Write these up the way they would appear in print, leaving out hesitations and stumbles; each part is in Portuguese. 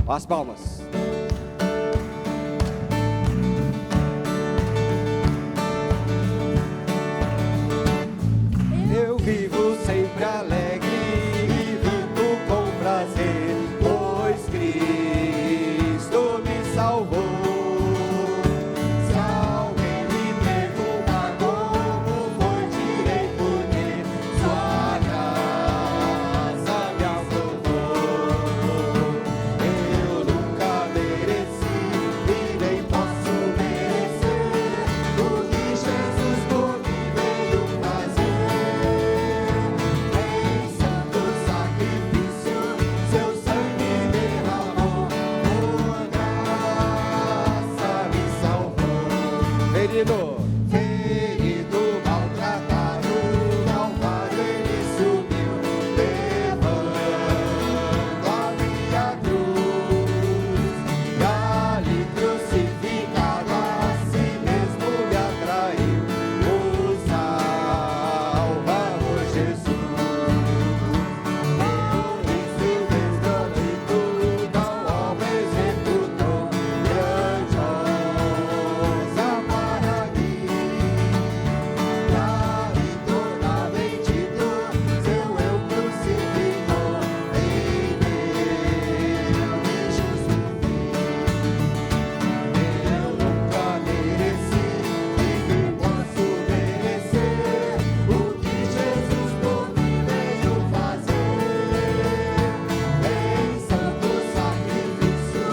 As palmas. Eu vivo sempre alegre e vivo com prazer, pois Cristo me salvou. Se alguém me perguntar como foi, direi porque sua graça me alcançou. Eu nunca mereci e nem posso merecer o que Jesus por mim veio fazer. Em santo sacrifício, seu sangue derramou, por graça me salvou. Ferido, maltratado, Calvário ele subiu, levando a minha cruz. E ali crucificado, a si mesmo me atraiu, o Salvador Jesus. Eu disse desde tudo ao homem executou, grandiosa para mim. E ali toda vencido, seu eu crucificou, em meu justo fim. Eu nunca mereci e nem posso merecer o que Jesus por mim veio fazer. Em santo sacrifício,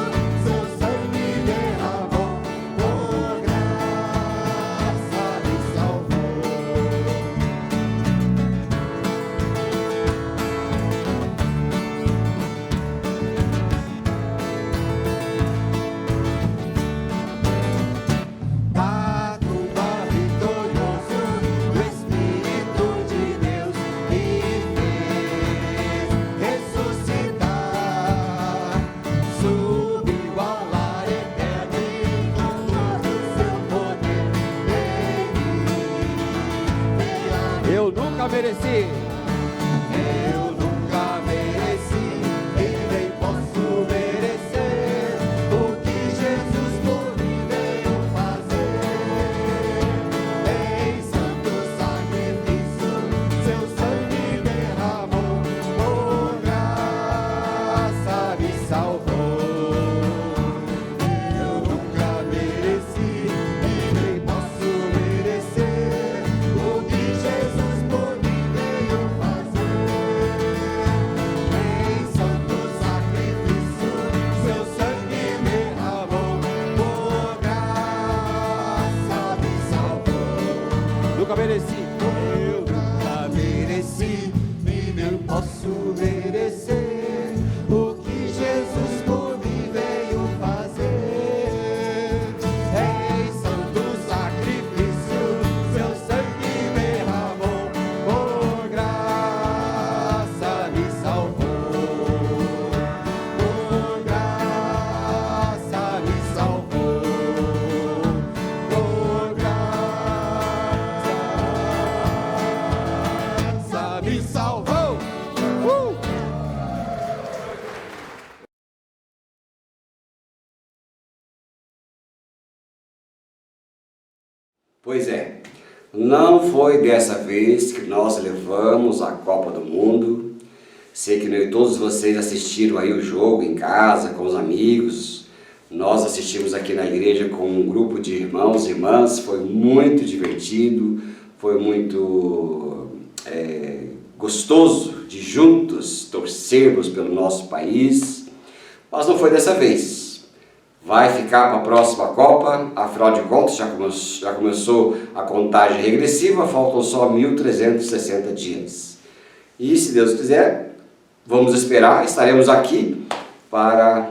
seu sangue derramou, por graça me salvou. Da tumba vitorioso, o Espírito de Deus me fez ressuscitar. Subiu ao lar eterno e com todo seu poder eu nunca mereci. Eu nunca mereci e nem posso merecer o que Jesus por mim veio fazer. Em santo sacrifício, seu sangue derramou, por graça me salvou. Eu nunca mereci e nem posso merecer o que Jesus por mim veio fazer. Em santo sacrifício, seu sangue derramou, por graça me salvou. Nunca mereci. Eu nunca mereci e nem posso merecer o que Jesus por mim veio fazer. Em santo sacrifício, seu sangue derramou, por graça me salvou. Por graça me salvou. Por graça me salvou. Pois é, não foi dessa vez que nós levamos a Copa do Mundo. Sei que todos vocês assistiram aí o jogo em casa, com os amigos. Nós assistimos aqui na igreja com um grupo de irmãos e irmãs. Foi muito divertido, foi muito gostoso de juntos torcermos pelo nosso país. Mas não foi dessa vez. Vai ficar para a próxima Copa, afinal de contas já começou a contagem regressiva, faltam só 1.360 dias. E se Deus quiser, vamos esperar, estaremos aqui para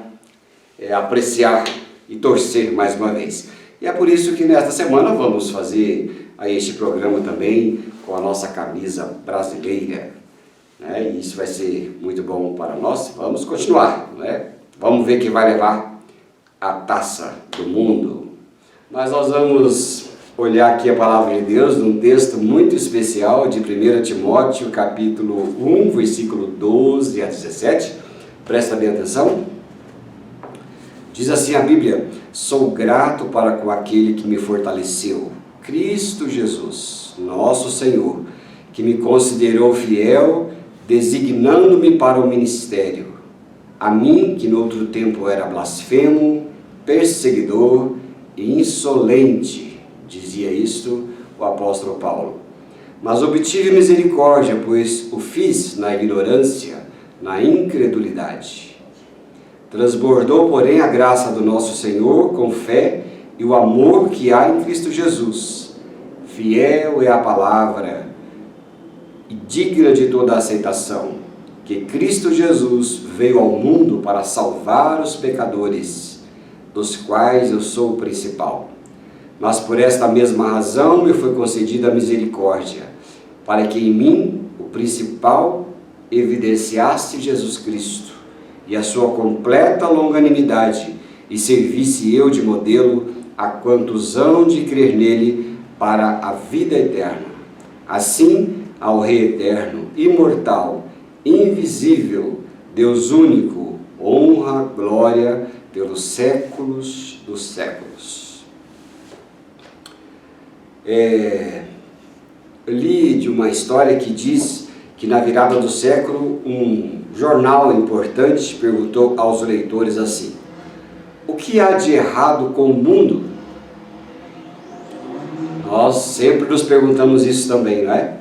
apreciar e torcer mais uma vez. E é por isso que nesta semana vamos fazer aí este programa também com a nossa camisa brasileira, né? E isso vai ser muito bom para nós. Vamos continuar, né? Vamos ver quem vai levar a taça do mundo. Mas nós vamos olhar aqui a palavra de Deus num texto muito especial de 1 Timóteo, capítulo 1, versículo 12 a 17. Presta bem atenção. Diz assim a Bíblia: sou grato para com aquele que me fortaleceu, Cristo Jesus, nosso Senhor, que me considerou fiel, designando-me para o ministério. A mim, que no outro tempo era blasfemo, perseguidor e insolente, dizia isto o apóstolo Paulo. Mas obtive misericórdia, pois o fiz na ignorância, na incredulidade. Transbordou, porém, a graça do nosso Senhor com fé e o amor que há em Cristo Jesus. Fiel é a palavra e digna de toda aceitação, que Cristo Jesus veio ao mundo para salvar os pecadores, dos quais eu sou o principal. Mas por esta mesma razão me foi concedida a misericórdia, para que em mim, o principal, evidenciasse Jesus Cristo e a sua completa longanimidade, e servisse eu de modelo a quantos hão de crer nele para a vida eterna. Assim, ao Rei eterno, imortal, invisível, Deus único, honra, glória pelos séculos dos séculos. Eu li de uma história que diz que na virada do século, um jornal importante perguntou aos leitores assim: o que há de errado com o mundo? Nós sempre nos perguntamos isso também, não é?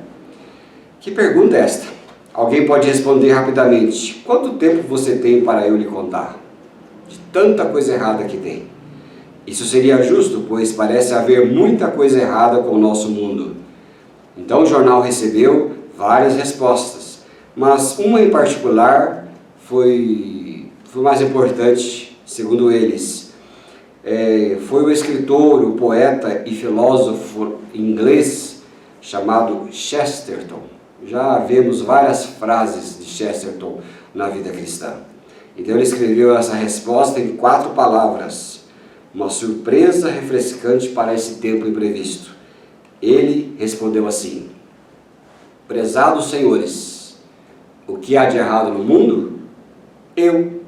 Que pergunta é esta? Alguém pode responder rapidamente: quanto tempo você tem para eu lhe contar? De tanta coisa errada que tem. Isso seria justo, pois parece haver muita coisa errada com o nosso mundo. Então o jornal recebeu várias respostas, mas uma em particular foi mais importante, segundo eles. Foi o escritor, o poeta e filósofo inglês chamado Chesterton. Já vemos várias frases de Chesterton na vida cristã. Então ele escreveu essa resposta em 4 palavras, uma surpresa refrescante para esse tempo imprevisto. Ele respondeu assim: prezados senhores, o que há de errado no mundo? Eu.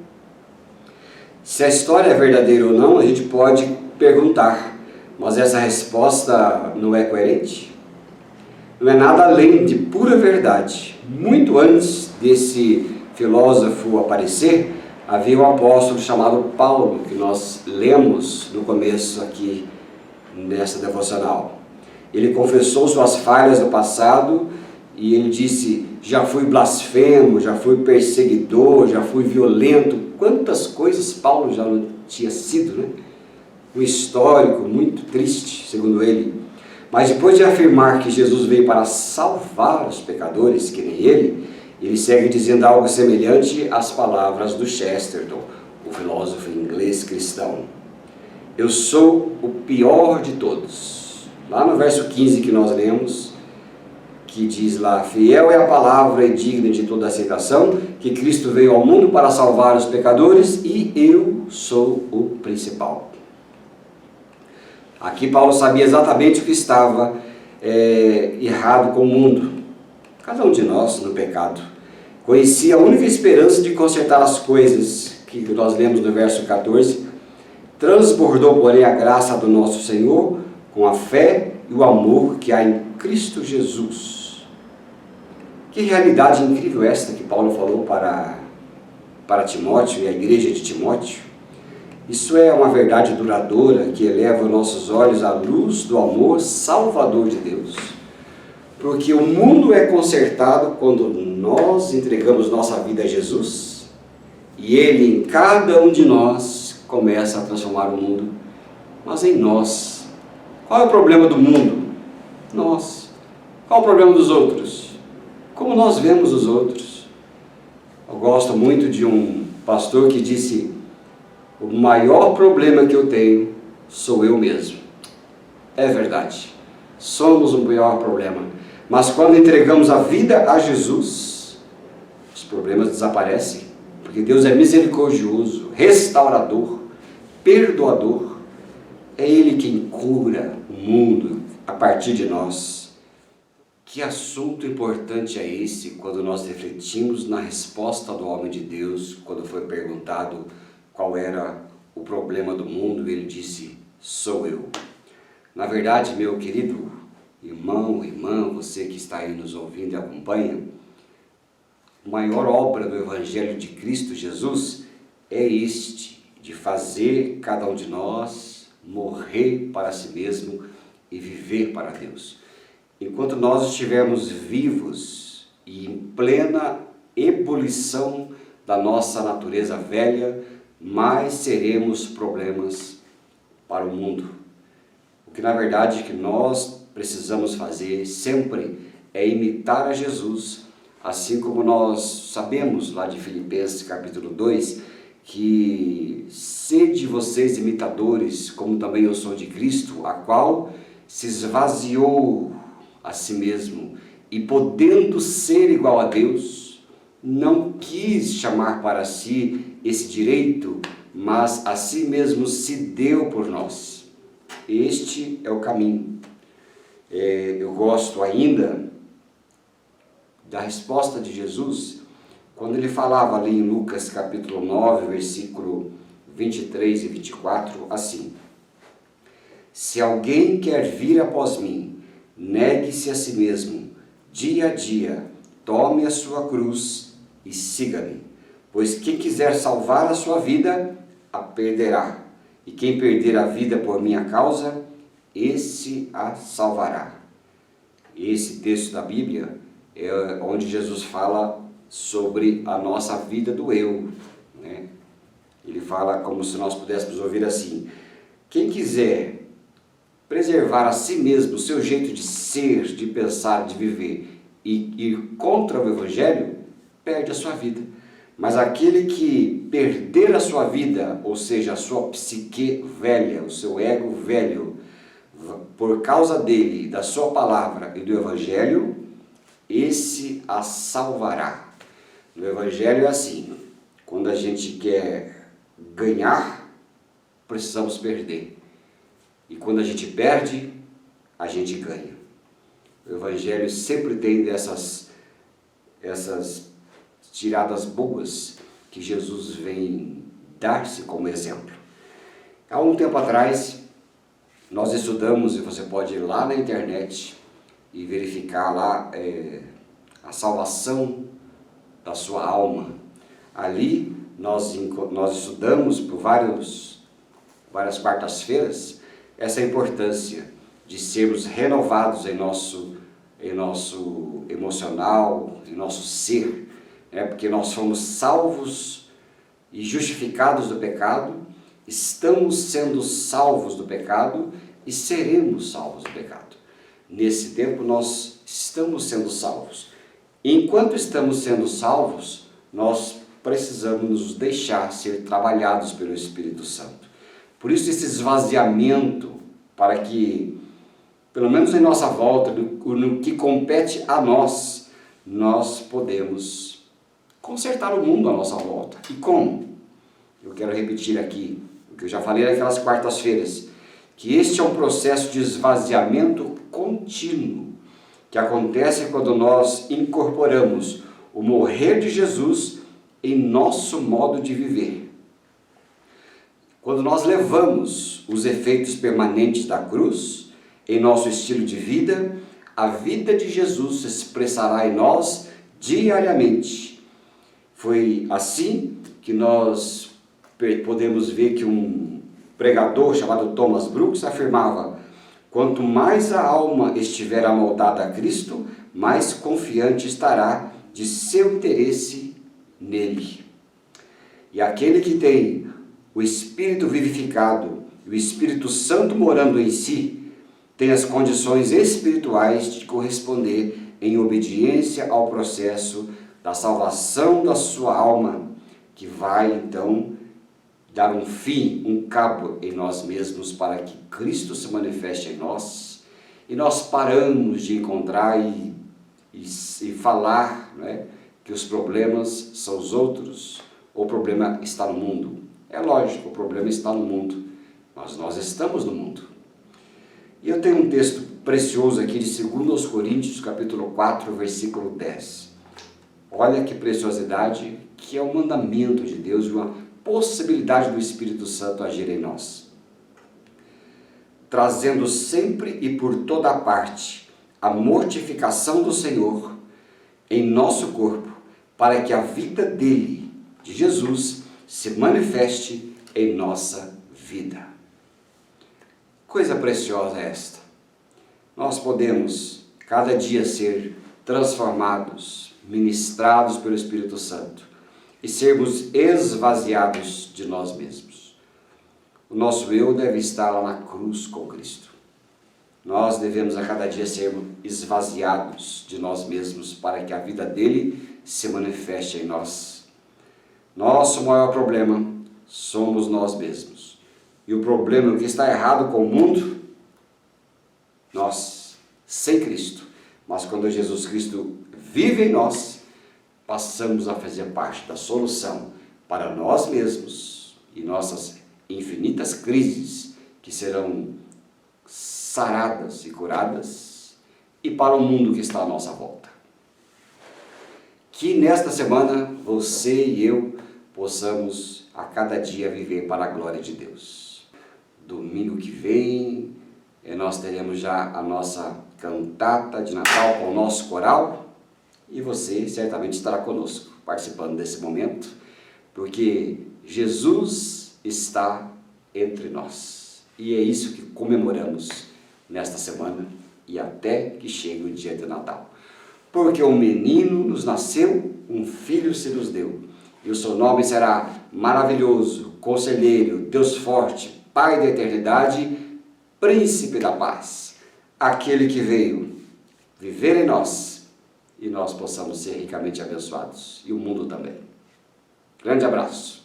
Se a história é verdadeira ou não, a gente pode perguntar, mas essa resposta não é coerente? Não é nada além de pura verdade. Muito antes desse filósofo aparecer, havia um apóstolo chamado Paulo, que nós lemos no começo aqui nessa devocional. Ele confessou suas falhas no passado e ele disse: já fui blasfemo, já fui perseguidor, já fui violento. Quantas coisas Paulo já não tinha sido, né? Um histórico muito triste, segundo ele. Mas depois de afirmar que Jesus veio para salvar os pecadores, que nem ele segue dizendo algo semelhante às palavras do Chesterton, o filósofo inglês cristão. Eu sou o pior de todos. Lá no verso 15 que nós lemos, que diz lá: fiel é a palavra e digna de toda aceitação, que Cristo veio ao mundo para salvar os pecadores e eu sou o principal. Aqui Paulo sabia exatamente o que estava errado com o mundo. Cada um de nós no pecado. Conhecia a única esperança de consertar as coisas, que nós lemos no verso 14. Transbordou, porém, a graça do nosso Senhor com a fé e o amor que há em Cristo Jesus. Que realidade incrível esta que Paulo falou para Timóteo e a igreja de Timóteo. Isso é uma verdade duradoura que eleva nossos olhos à luz do amor salvador de Deus. Porque o mundo é consertado quando nós entregamos nossa vida a Jesus e Ele em cada um de nós começa a transformar o mundo. Mas em nós. Qual é o problema do mundo? Nós. Qual é o problema dos outros? Como nós vemos os outros? Eu gosto muito de um pastor que disse: o maior problema que eu tenho sou eu mesmo. É verdade. Somos o maior problema. Mas quando entregamos a vida a Jesus, os problemas desaparecem. Porque Deus é misericordioso, restaurador, perdoador. É Ele quem cura o mundo a partir de nós. Que assunto importante é esse quando nós refletimos na resposta do homem de Deus, quando foi perguntado qual era o problema do mundo, ele disse, sou eu. Na verdade, meu querido irmão, irmã, você que está aí nos ouvindo e acompanha, a maior obra do Evangelho de Cristo Jesus é este, de fazer cada um de nós morrer para si mesmo e viver para Deus. Enquanto nós estivermos vivos e em plena ebulição da nossa natureza velha, mais seremos problemas para o mundo. O que na verdade que nós precisamos fazer sempre é imitar a Jesus, assim como nós sabemos lá de Filipenses capítulo 2, que sede vocês imitadores, como também eu sou de Cristo, a qual se esvaziou a si mesmo e podendo ser igual a Deus, não quis chamar para si esse direito, mas a si mesmo se deu por nós. Este é o caminho. Eu gosto ainda da resposta de Jesus, quando ele falava ali em Lucas capítulo 9, versículo 23 e 24, assim: se alguém quer vir após mim, negue-se a si mesmo, dia a dia, tome a sua cruz e siga-me. Pois quem quiser salvar a sua vida, a perderá. E quem perder a vida por minha causa, esse a salvará. Esse texto da Bíblia é onde Jesus fala sobre a nossa vida do eu, né? Ele fala como se nós pudéssemos ouvir assim: quem quiser preservar a si mesmo o seu jeito de ser, de pensar, de viver e ir contra o Evangelho, perde a sua vida. Mas aquele que perder a sua vida, ou seja, a sua psique velha, o seu ego velho, por causa dele, da sua palavra e do Evangelho, esse a salvará. No Evangelho é assim: quando a gente quer ganhar, precisamos perder. E quando a gente perde, a gente ganha. O Evangelho sempre tem essas tiradas boas que Jesus vem dar-se como exemplo. Há um tempo atrás, nós estudamos, e você pode ir lá na internet e verificar lá a salvação da sua alma. Ali nós estudamos por várias quartas-feiras essa importância de sermos renovados em nosso emocional, em nosso ser, porque nós fomos salvos e justificados do pecado, estamos sendo salvos do pecado e seremos salvos do pecado. Nesse tempo nós estamos sendo salvos. Enquanto estamos sendo salvos, nós precisamos nos deixar ser trabalhados pelo Espírito Santo. Por isso esse esvaziamento, para que, pelo menos em nossa volta, no que compete a nós, nós podemos consertar o mundo à nossa volta. E como? Eu quero repetir aqui o que eu já falei naquelas quartas-feiras, que este é um processo de esvaziamento contínuo, que acontece quando nós incorporamos o morrer de Jesus em nosso modo de viver. Quando nós levamos os efeitos permanentes da cruz em nosso estilo de vida, a vida de Jesus se expressará em nós diariamente. Foi assim que nós podemos ver que um pregador chamado Thomas Brooks afirmava: quanto mais a alma estiver amoldada a Cristo, mais confiante estará de seu interesse nele. E aquele que tem o Espírito vivificado e o Espírito Santo morando em si, tem as condições espirituais de corresponder em obediência ao processo da salvação da sua alma, que vai então dar um fim, um cabo em nós mesmos para que Cristo se manifeste em nós, e nós paramos de encontrar e falar, que os problemas são os outros, o problema está no mundo. É lógico, o problema está no mundo, mas nós estamos no mundo. E eu tenho um texto precioso aqui de 2 Coríntios, capítulo 4, versículo 10. Olha que preciosidade, que é o mandamento de Deus, uma possibilidade do Espírito Santo agir em nós, trazendo sempre e por toda parte a mortificação do Senhor em nosso corpo, para que a vida dele, de Jesus, se manifeste em nossa vida. Coisa preciosa é esta. Nós podemos cada dia ser transformados, ministrados pelo Espírito Santo e sermos esvaziados de nós mesmos. O nosso eu deve estar lá na cruz com Cristo. Nós devemos a cada dia sermos esvaziados de nós mesmos para que a vida dele se manifeste em nós. Nosso maior problema somos nós mesmos. E o problema, o que está errado com o mundo, nós, sem Cristo. Mas quando Jesus Cristo vive em nós, passamos a fazer parte da solução para nós mesmos e nossas infinitas crises que serão saradas e curadas, e para o mundo que está à nossa volta. Que nesta semana você e eu possamos a cada dia viver para a glória de Deus. Domingo que vem nós teremos já a nossa cantata de Natal com o nosso coral, e você certamente estará conosco participando desse momento, porque Jesus está entre nós, e é isso que comemoramos nesta semana e até que chegue o dia de Natal. Porque um menino nos nasceu, um filho se nos deu, e o seu nome será maravilhoso, conselheiro, Deus forte, Pai da eternidade, Príncipe da paz, aquele que veio viver em nós e nós possamos ser ricamente abençoados, e o mundo também. Grande abraço.